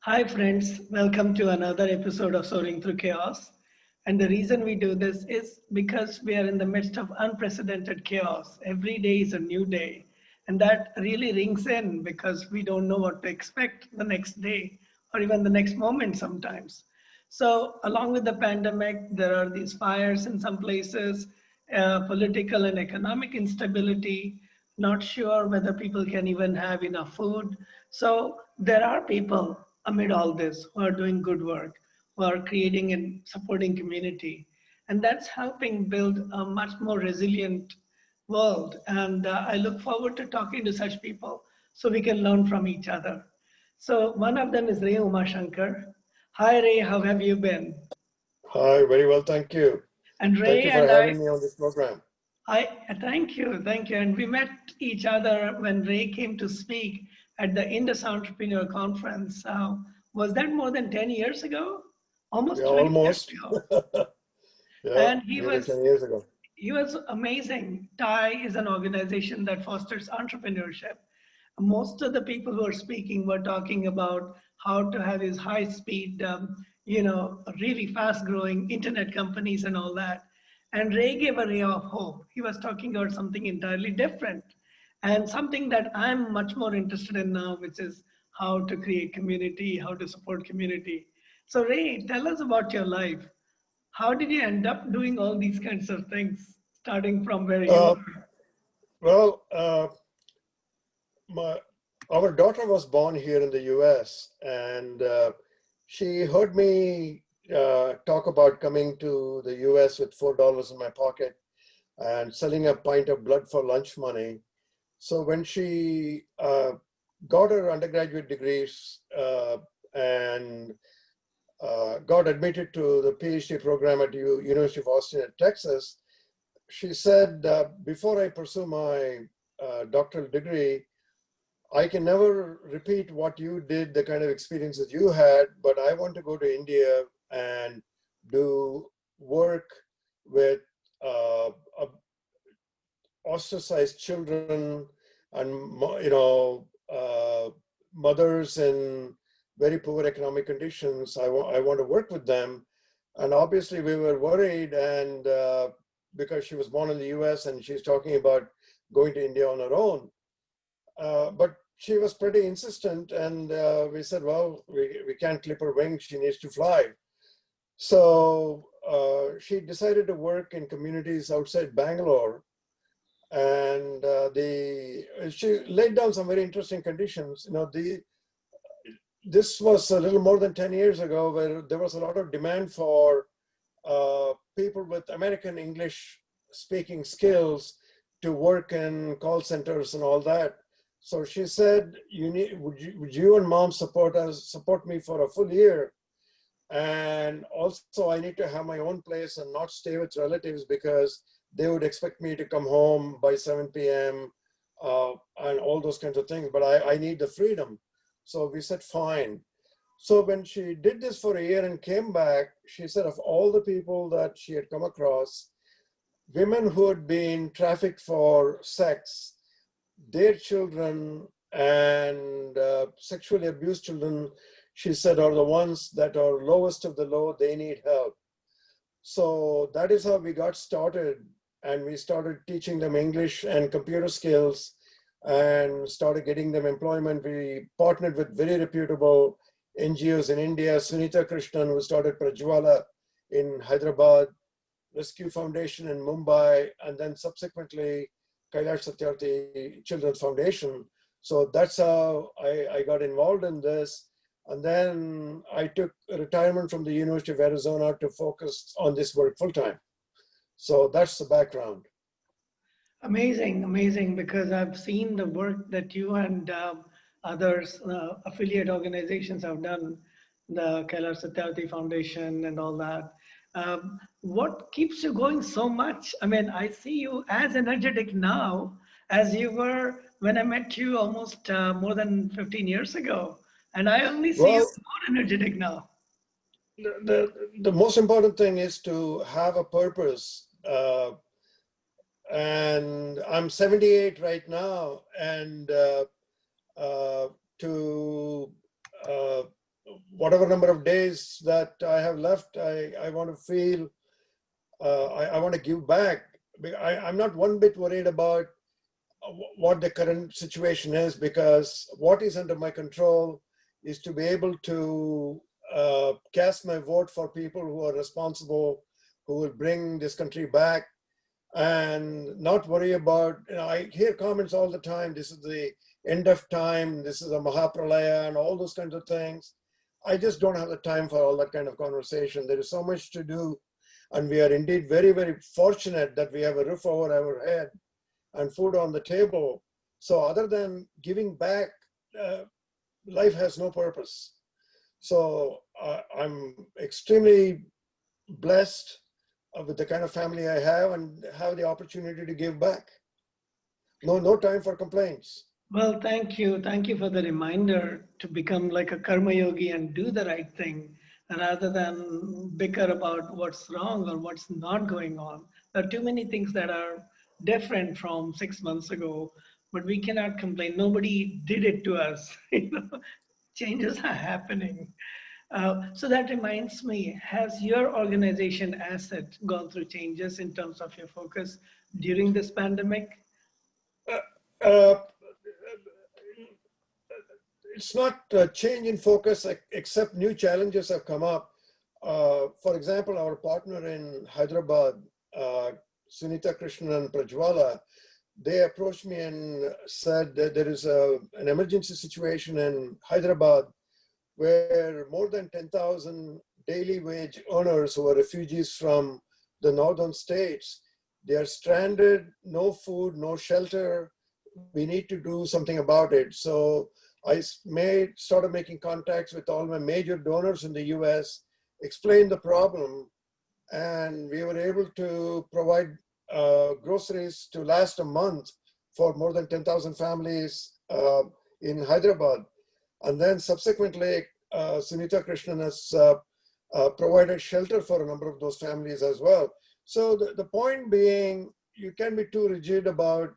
Hi, friends. Welcome to another episode of Soaring Through Chaos. And the reason we do this is because we are in the midst of unprecedented chaos. Every day is a new day. And that really rings in because we don't know what to expect the next day or even the next moment sometimes. So, along with the pandemic, there are these fires in some places, political and economic instability, not sure whether people can even have enough food. So, there are people amid all this who are doing good work, who are creating and supporting community. And that's helping build a much more resilient world. And I look forward to talking to such people so we can learn from each other. So, one of them is Ray Umashankar. Hi, Ray, how have you been? Hi, very well, thank you. And Thank Ray you for and I having me on this program. thank you, thank you. And we met each other when Ray came to speak at the Indus Entrepreneur Conference. Was that more than 10 years ago? Yeah, Almost 20 years almost. ago. Yeah, And nearly 10 years ago. he was amazing. TIE is an organization that fosters entrepreneurship. Most of the people who are speaking were talking about how to have these high speed, really fast growing internet companies and all that. And Ray gave a ray of hope. He was talking about something entirely different and something that I'm much more interested in now, which is how to create community, how to support community. So, Ray, tell us about your life. How did you end up doing all these kinds of things, starting from where you Uh, were? well, my our daughter was born here in the U.S. and she heard me talk about coming to the U.S. with $4 in my pocket and selling a pint of blood for lunch money. So when she got her undergraduate degrees and got admitted to the PhD program at University of Austin at Texas, she said, before I pursue my doctoral degree, I can never repeat what you did, the kind of experiences you had, but I want to go to India and do work with uh, ostracized children and mothers in very poor economic conditions. I want to work with them, and obviously we were worried, and because she was born in the U.S. and she's talking about going to India on her own, but she was pretty insistent, and we said, well, we can't clip her wings. She needs to fly. So she decided to work in communities outside Bangalore, and she laid down some very interesting conditions. This was a little more than 10 years ago, where there was a lot of demand for people with American English speaking skills to work in call centers and all that. So she said, would you and mom support me for a full year? And also I need to have my own place and not stay with relatives because they would expect me to come home by 7 p.m. And all those kinds of things, but I need the freedom. So we said, fine. So when she did this for a year and came back, she said of all the people that she had come across, women who had been trafficked for sex, their children and sexually abused children, she said, are the ones that are lowest of the low, they need help. So that is how we got started. And we started teaching them English and computer skills and started getting them employment. We partnered with very reputable NGOs in India, Sunita Krishnan, who started Prajwala in Hyderabad, Rescue Foundation in Mumbai, and then subsequently Kailash Satyarthi Children's Foundation. So that's how I got involved in this. And then I took retirement from the University of Arizona to focus on this work full time. So that's the background. Amazing, amazing, because I've seen the work that you and others, affiliate organizations have done, the Kailash Satyarthi Foundation and all that. What keeps you going so much? I mean, I see you as energetic now as you were when I met you almost more than 15 years ago. And I only see you Well, more energetic now. the most important thing is to have a purpose. And I'm 78 right now, and uh, to uh, whatever number of days that I have left, I want to feel, I want to give back. I'm not one bit worried about what the current situation is, because what is under my control is to be able to cast my vote for people who are responsible, who will bring this country back, and not worry about, I hear comments all the time, this is the end of time, this is a Mahapralaya, and all those kinds of things. I just don't have the time for all that kind of conversation. There is so much to do, and we are indeed very, very fortunate that we have a roof over our head and food on the table. So other than giving back, life has no purpose. So I'm extremely blessed with the kind of family I have and have the opportunity to give back. No time for complaints. Well, thank you. Thank you for the reminder to become like a karma yogi and do the right thing rather than bicker about what's wrong or what's not going on. There are too many things that are different from 6 months ago, but we cannot complain. Nobody did it to us. Changes are happening. So that reminds me, has your organization asset gone through changes in terms of your focus during this pandemic? Uh, uh, it's not a change in focus, except new challenges have come up. For example, our partner in Hyderabad, Sunita Krishnan and Prajwala, they approached me and said that there is an emergency situation in Hyderabad where more than 10,000 daily wage earners who are refugees from the northern states, they are stranded, no food, no shelter. We need to do something about it. So I started making contacts with all my major donors in the US, explained the problem, and we were able to provide groceries to last a month for more than 10,000 families in Hyderabad. And then subsequently, Sunita Krishnan has provided shelter for a number of those families as well. So the point being, you can be too rigid about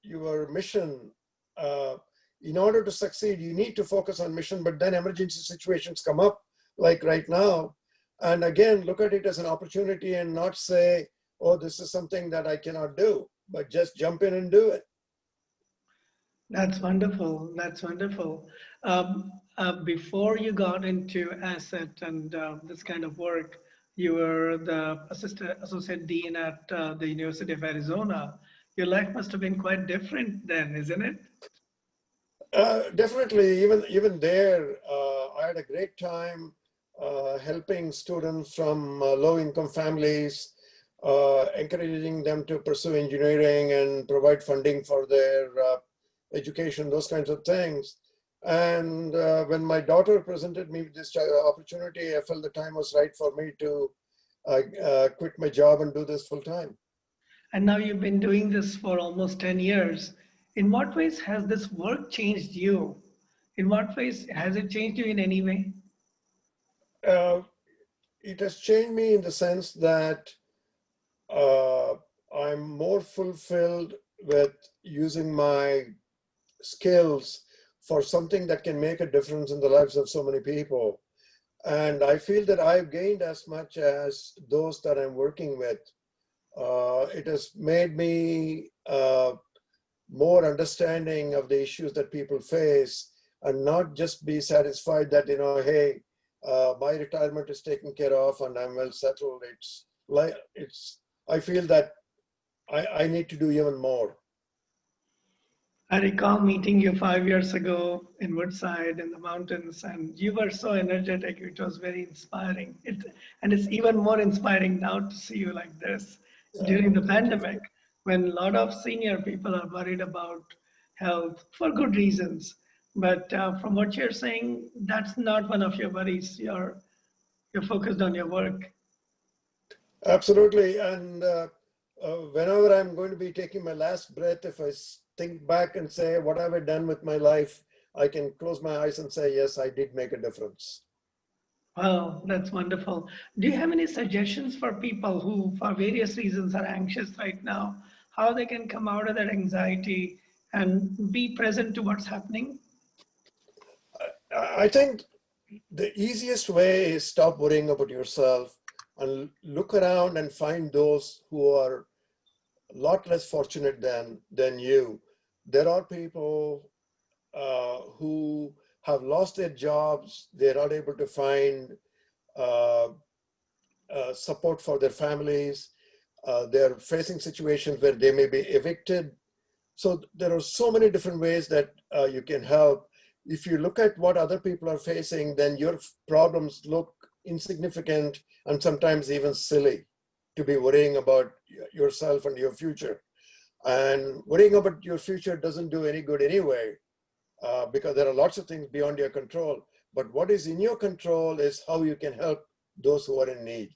your mission. In order to succeed, you need to focus on mission, but then emergency situations come up, like right now. And again, look at it as an opportunity and not say, oh, this is something that I cannot do, but just jump in and do it. That's wonderful. That's wonderful. Before you got into asset and this kind of work, you were the associate dean at the University of Arizona. Your life must have been quite different then, isn't it? Definitely, even there, I had a great time helping students from low-income families, encouraging them to pursue engineering and provide funding for their education, those kinds of things. And when my daughter presented me with this opportunity, I felt the time was right for me to quit my job and do this full time. And now you've been doing this for almost 10 years. In what ways has this work changed you? In what ways has it changed you in any way? Uh, it has changed me in the sense that uh, I'm more fulfilled with using my skills for something that can make a difference in the lives of so many people. And I feel that I've gained as much as those that I'm working with. It has made me more understanding of the issues that people face, and not just be satisfied that, hey, my retirement is taken care of and I'm well settled. It's like, I feel that I need to do even more. I recall meeting you 5 years ago in Woodside in the mountains, and you were so energetic. It was very inspiring. And it's even more inspiring now to see you like this during the Thank you. pandemic, when a lot of senior people are worried about health for good reasons. But from what you're saying, that's not one of your worries. You're focused on your work. Absolutely. And whenever I'm going to be taking my last breath, if I think back and say, what have I done with my life? I can close my eyes and say, yes, I did make a difference. Wow, that's wonderful. Do you have any suggestions for people who, for various reasons, are anxious right now? How they can come out of that anxiety and be present to what's happening? I think the easiest way is stop worrying about yourself and look around and find those who are a lot less fortunate than you. There are people who have lost their jobs. They're not able to find uh, support for their families. They're facing situations where they may be evicted. So there are so many different ways that you can help. If you look at what other people are facing, then your problems look insignificant and sometimes even silly to be worrying about yourself and your future. And worrying about your future doesn't do any good anyway, because there are lots of things beyond your control. But what is in your control is how you can help those who are in need.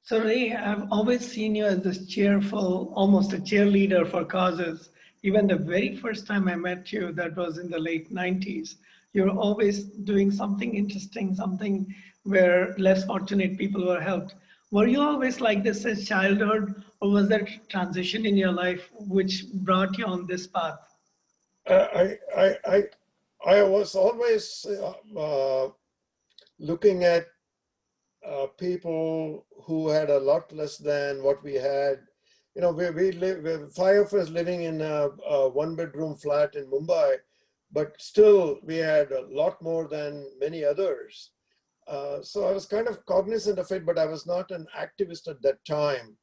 So, Ray, I've always seen you as this cheerful, almost a cheerleader for causes. Even the very first time I met you, that was in the late 90s, you're always doing something interesting, something where less fortunate people were helped. Were you always like this as childhood, or was there a transition in your life which brought you on this path? I, I, I, I was always looking at people who had a lot less than what we had. You know, we live, five of us living in a one-bedroom flat in Mumbai, but still we had a lot more than many others. So I was kind of cognizant of it, but I was not an activist at that time.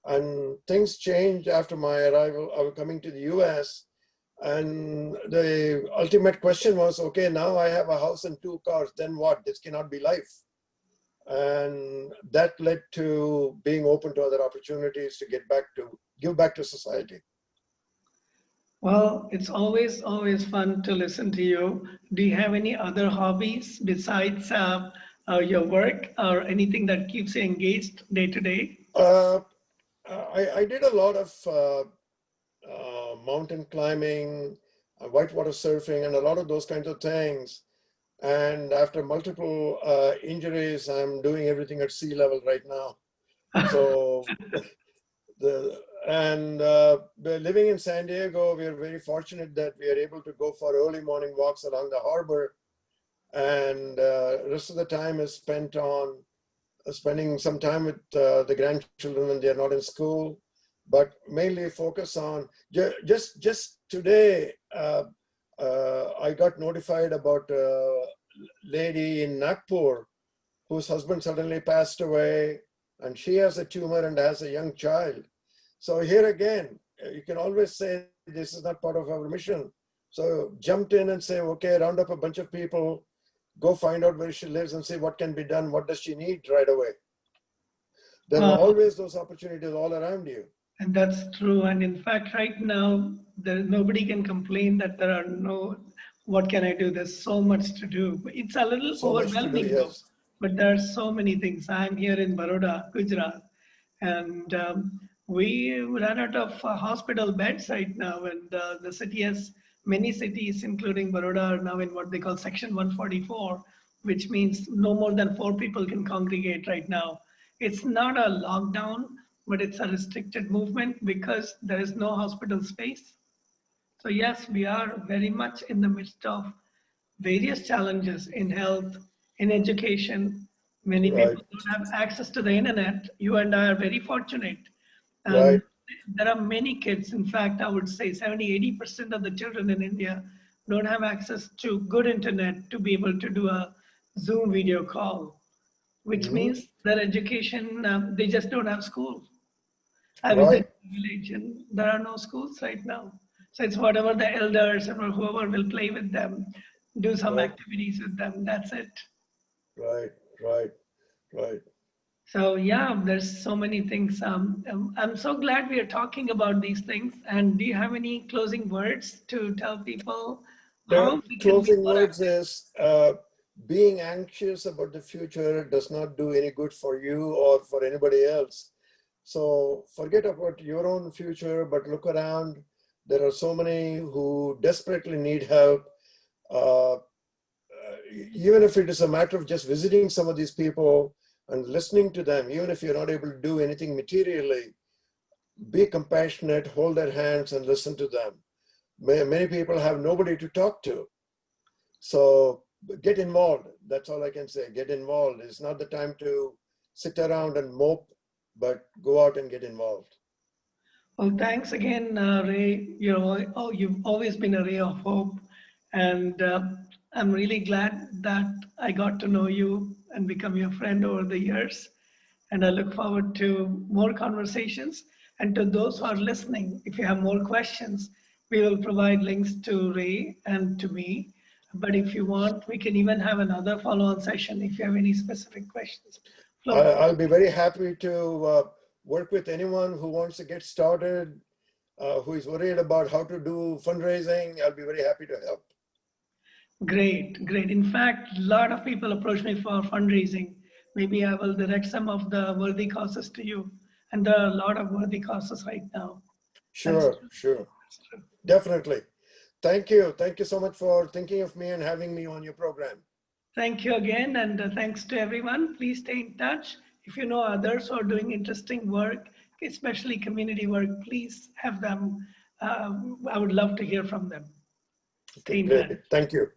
And things changed after my arrival. I was coming to the US, and the ultimate question was, okay, now I have a house and two cars, then what? This cannot be life. And that led to being open to other opportunities to give back to society. Well, it's always fun to listen to you. Do you have any other hobbies besides your work or anything that keeps you engaged day to day? Uh, I did a lot of mountain climbing, whitewater surfing, and a lot of those kinds of things. And after multiple injuries, I'm doing everything at sea level right now. So the and living in San Diego, we are very fortunate that we are able to go for early morning walks along the harbor, and rest of the time is spent on spending some time with the grandchildren when they're not in school, but mainly focus on just today. I got notified about a lady in Nagpur whose husband suddenly passed away, and she has a tumor and has a young child. So here again, you can always say this is not part of our mission. So jumped in and say, okay, round up a bunch of people, go find out where she lives and see what can be done. What does she need right away? There are Uh, always those opportunities all around you. and that's true. And in fact, right now, nobody can complain that there are no, what can I do? There's so much to do. It's a little So much to do, overwhelming though, yes. but there are so many things. I'm here in Baroda, Gujarat, and we ran out of hospital beds right now. And the city has many cities, including Baroda, are now in what they call Section 144, which means no more than 4 people can congregate right now. It's not a lockdown, but it's a restricted movement because there is no hospital space. So, yes, we are very much in the midst of various challenges in health, in education. Many Right, people don't have access to the internet. You and I are very fortunate. right, And there are many kids, in fact, I would say 70, 80% of the children in India don't have access to good internet to be able to do a Zoom video call, which hmm, means their education, they just don't have schools. I right, visit the village and there are no schools right now. So it's whatever the elders or whoever will play with them, do some right, activities with them. That's it. right, right, right. So yeah, there's so many things. I'm so glad we are talking about these things. And do you have any closing words to tell people how The we can be closing more words active? is being anxious about the future does not do any good for you or for anybody else. So forget about your own future, but look around. There are so many who desperately need help. Uh, Even if it is a matter of just visiting some of these people and listening to them, even if you're not able to do anything materially, be compassionate, hold their hands and listen to them. Many people have nobody to talk to. So get involved. That's all I can say. Get involved. It's not the time to sit around and mope, but go out and get involved. Well, thanks again, Ray. You've always been a ray of hope, and I'm really glad that I got to know you and become your friend over the years. And I look forward to more conversations. And to those who are listening, if you have more questions, we will provide links to Ray and to me. But if you want, we can even have another follow-on session if you have any specific questions. Flo. I'll be very happy to work with anyone who wants to get started, who is worried about how to do fundraising. I'll be very happy to help. Great, great. In fact, a lot of people approach me for fundraising. Maybe I will direct some of the worthy causes to you. And there are a lot of worthy causes right now. That's Sure, true. sure. That's true. Definitely. Thank you. Thank you so much for thinking of me and having me on your program. Thank you again, and thanks to everyone. Please stay in touch. If you know others who are doing interesting work, especially community work, please have them. I would love to hear from them. Stay Okay, in touch. great. Thank you.